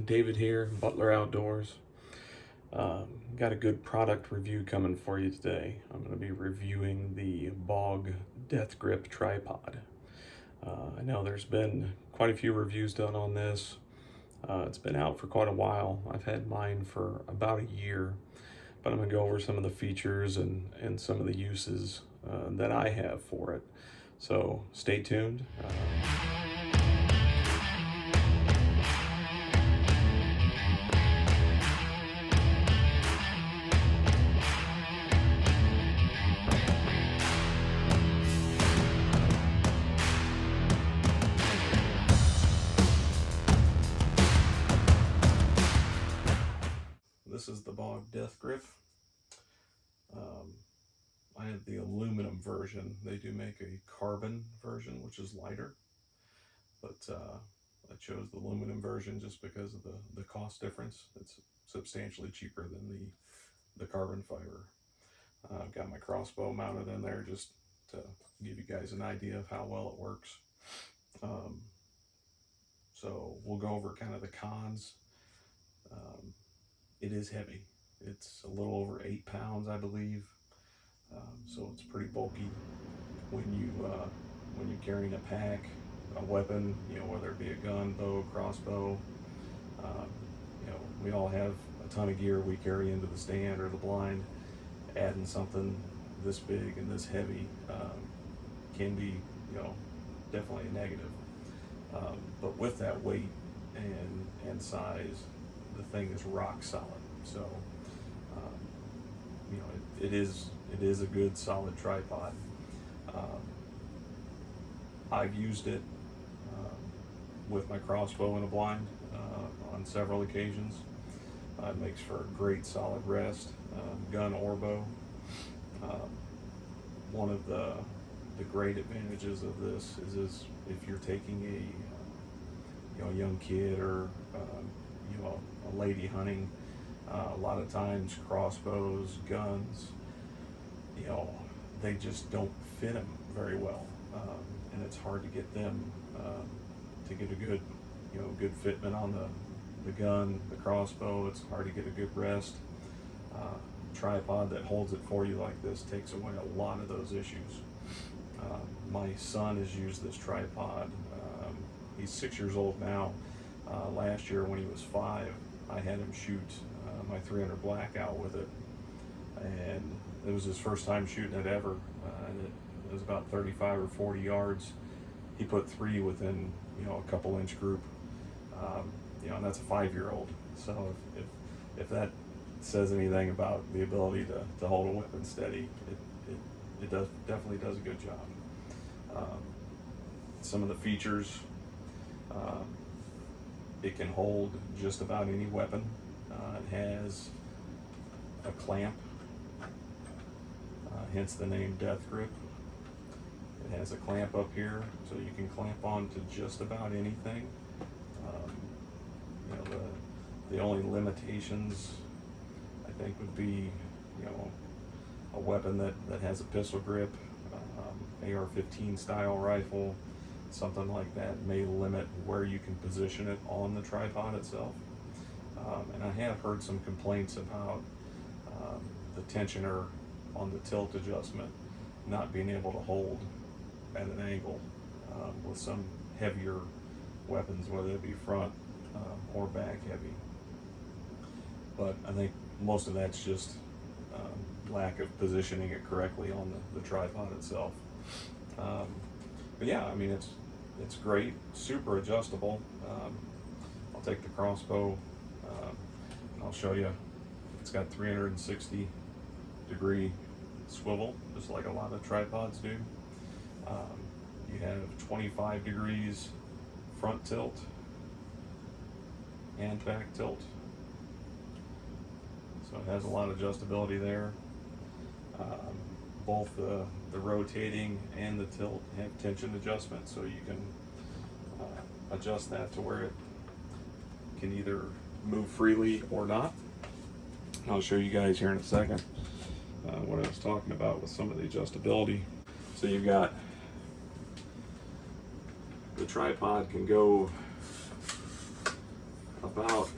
David here, Butler Outdoors. Got a good product review coming for you today. I'm going to be reviewing the Bog Deathgrip tripod. I know there's been quite a few reviews done on this. It's been out for quite a while. I've had mine for about a year, but I'm going to go over some of the features and some of the uses that I have for it. So stay tuned. This is the Bog Deathgrip. I have the aluminum version. They do make a carbon version, which is lighter, but I chose the aluminum version just because of the cost difference. It's substantially cheaper than the carbon fiber. I've got my crossbow mounted in there just to give you guys an idea of how well it works. So we'll go over kind of the cons. It is heavy. It's a little over 8 pounds, I believe. So it's pretty bulky when you're carrying a pack, a weapon, whether it be a gun, bow, crossbow. We all have a ton of gear we carry into the stand or the blind. Adding something this big and this heavy can be, definitely a negative. But with that weight and size, the thing is rock solid. So, it is a good solid tripod. I've used it with my crossbow in a blind on several occasions. It makes for a great solid rest, gun or bow. One of the great advantages of this is if you're taking a young kid or a lady hunting. A lot of times crossbows, guns, they just don't fit them very well, and it's hard to get them to get a good fitment on the gun, the crossbow. It's hard to get a good rest. Tripod that holds it for you like this takes away a lot of those issues. My son has used this tripod. He's 6 years old now. Last year when he was 5, I had him shoot my 300 blackout with it, and it was his first time shooting it ever, and it was about 35 or 40 yards. He put 3 within a couple inch group, and that's a 5-year-old. So if that says anything about the ability to hold a weapon steady, it definitely does a good job. Some of the features, it can hold just about any weapon. It has a clamp, hence the name Deathgrip. It has a clamp up here, so you can clamp on to just about anything. The only limitations, I think, would be a weapon that has a pistol grip, AR-15 style rifle, something like that may limit where you can position it on the tripod itself. And I have heard some complaints about the tensioner on the tilt adjustment not being able to hold at an angle with some heavier weapons, whether it be front or back heavy. But I think most of that's just lack of positioning it correctly on the tripod itself. But yeah, I mean, it's great, super adjustable. I'll take the crossbow and I'll show you. It's got 360 degree swivel, just like a lot of tripods do. You have 25 degrees front tilt and back tilt. So it has a lot of adjustability there. Both the rotating and the tilt have tension adjustment, so you can adjust that to where it can either move freely or not. I'll show you guys here in a second what I was talking about with some of the adjustability. So you've got the tripod can go up about,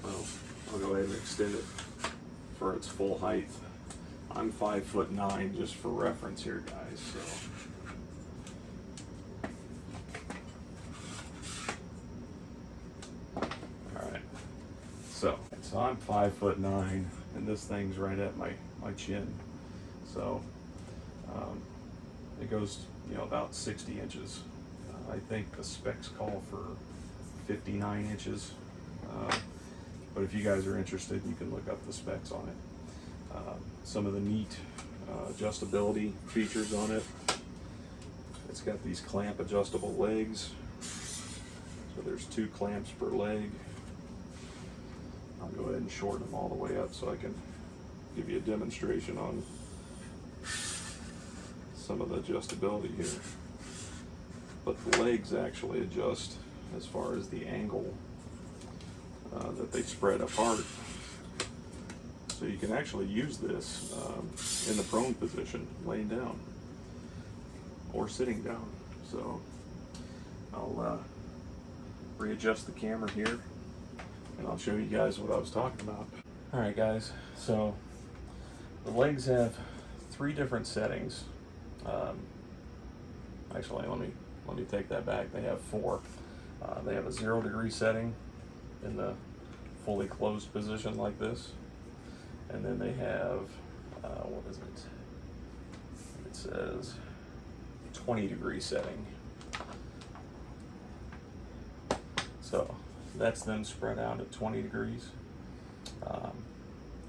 well, I'll go ahead and extend it for its full height. I'm 5'9", just for reference here, guys. So, all right. So I'm 5'9", and this thing's right at my chin. So it goes, about 60 inches. I think the specs call for 59 inches. But if you guys are interested, you can look up the specs on it. Some of the neat adjustability features on it. It's got these clamp adjustable legs. So there's 2 clamps per leg. I'll go ahead and shorten them all the way up so I can give you a demonstration on some of the adjustability here. But the legs actually adjust as far as the angle that they spread apart. So you can actually use this in the prone position, laying down or sitting down. So I'll readjust the camera here and I'll show you guys what I was talking about. All right, guys, so the legs have 3 different settings. Actually, let me take that back. They have 4. They have a 0 degree setting in the fully closed position like this, and then they have what is it? It says 20 degree setting. So that's them spread out at 20 degrees.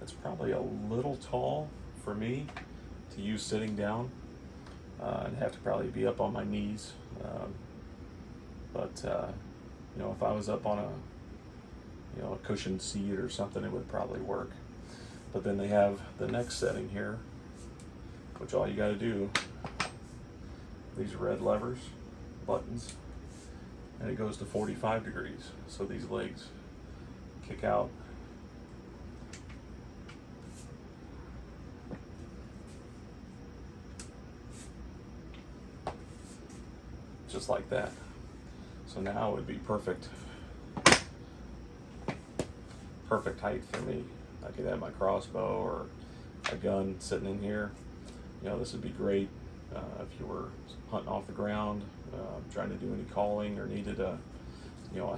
It's probably a little tall for me to use sitting down. I'd have to probably be up on my knees. But if I was up on a cushioned seat or something, it would probably work. But then they have the next setting here, which all you got to do, these red levers, buttons, and it goes to 45 degrees. So these legs kick out. Just like that. So now it would be perfect height for me. I could have my crossbow or a gun sitting in here. This would be great if you were hunting off the ground, trying to do any calling, or needed a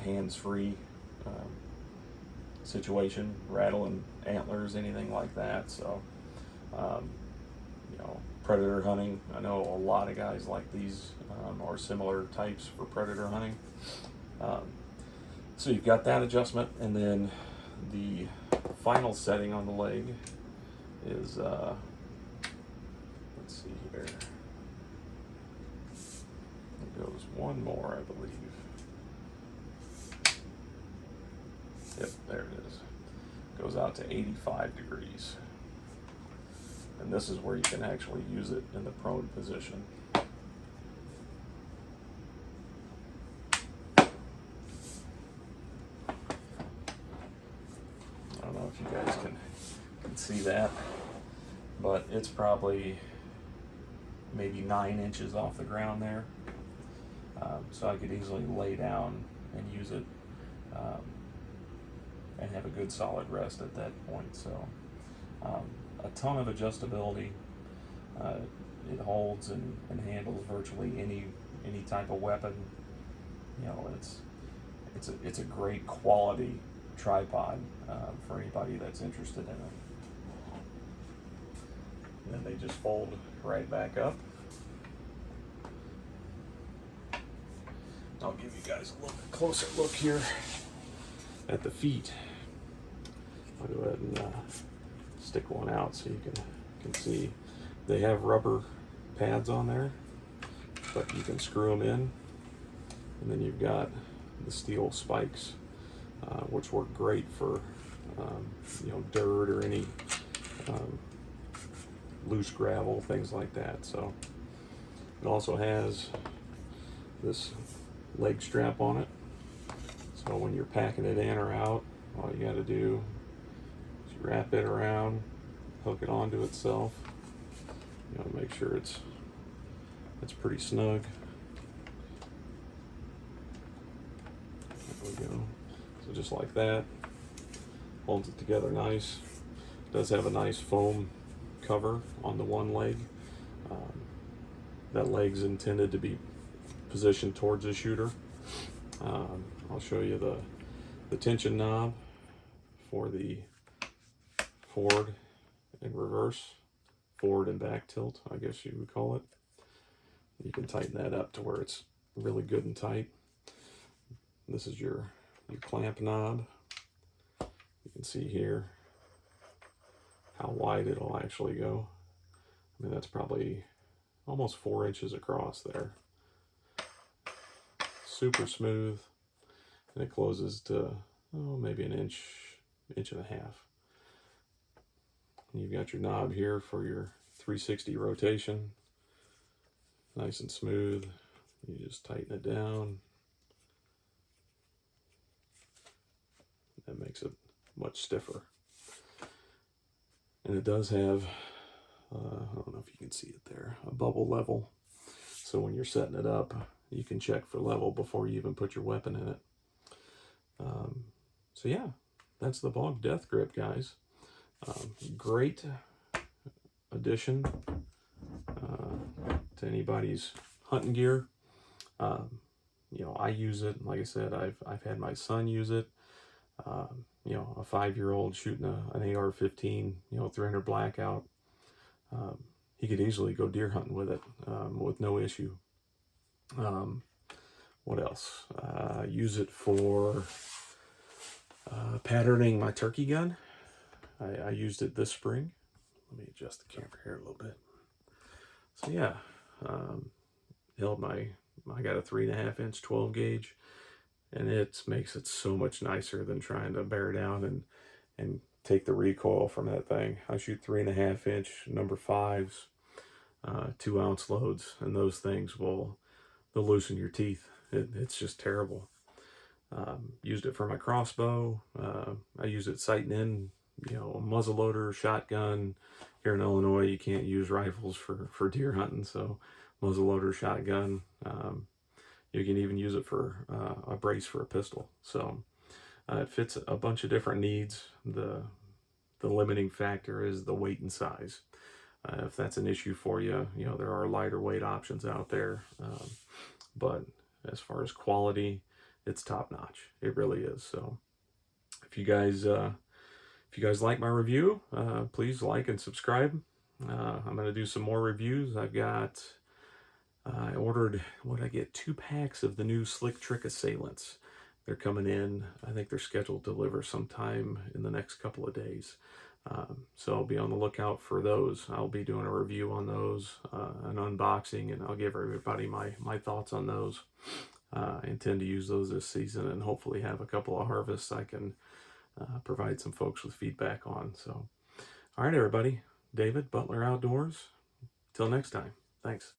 hands-free situation, rattling antlers, anything like that. So predator hunting, I know a lot of guys like these or similar types for predator hunting. So you've got that adjustment, and then the final setting on the leg is let's see here, it goes one more, I believe. Yep, there it is. Goes out to 85 degrees. And this is where you can actually use it in the prone position. I don't know if you guys can see that, but it's probably maybe 9 inches off the ground there. So I could easily lay down and use it and have a good solid rest at that point. So a ton of adjustability. It holds and handles virtually any type of weapon. It's a great quality tripod for anybody that's interested in it. And then they just fold right back up. I'll give you guys a little bit closer look here at the feet. I'll go ahead and stick one out so you can see. They have rubber pads on there, but you can screw them in, and then you've got the steel spikes, which work great for dirt or any loose gravel, things like that. So it also has this leg strap on it, so when you're packing it in or out, all you got to do is wrap it around, hook it onto itself. Make sure it's pretty snug. There we go. So just like that. Holds it together nice. Does have a nice foam cover on the one leg. Um, that leg's intended to be positioned towards the shooter. I'll show you the tension knob for the forward and reverse, forward and back tilt, I guess you would call it. You can tighten that up to where it's really good and tight. This is your clamp knob. You can see here how wide it'll actually go. I mean, that's probably almost 4 inches across there. Super smooth, and it closes to maybe an inch and a half. And you've got your knob here for your 360 rotation, nice and smooth. You just tighten it down. That makes it much stiffer. And it does have, I don't know if you can see it there, a bubble level. So when you're setting it up, you can check for level before you even put your weapon in it. So yeah, that's the Bog Deathgrip, guys. Great addition to anybody's hunting gear. You know, I use it. Like I said, I've had my son use it. You know, a 5-year-old shooting an AR-15, you know, 300 blackout. He could easily go deer hunting with it with no issue. What else? Use it for patterning my turkey gun. I used it this spring. Let me adjust the camera here a little bit. So yeah, held I got a 3.5 inch 12 gauge, and it makes it so much nicer than trying to bear down and take the recoil from that thing. I shoot 3.5 inch number 5s, 2 ounce loads, and those things they'll loosen your teeth. It's just terrible. Used it for my crossbow. I use it sighting in, you know, a muzzleloader, shotgun. Here in Illinois, you can't use rifles for deer hunting, so muzzleloader, shotgun. You can even use it for a brace for a pistol. So it fits a bunch of different needs. The limiting factor is the weight and size. If that's an issue for you, you know, there are lighter weight options out there. But as far as quality, it's top notch. It really is. So if you guys like my review, please like and subscribe. I'm going to do some more reviews. I ordered, I get 2 packs of the new Slick Trick Assailants. They're coming in. I think they're scheduled to deliver sometime in the next couple of days. So I'll be on the lookout for those. I'll be doing a review on those, an unboxing, and I'll give everybody my thoughts on those. I intend to use those this season and hopefully have a couple of harvests I can provide some folks with feedback on. So, all right, everybody. David, Butler Outdoors. Till next time. Thanks.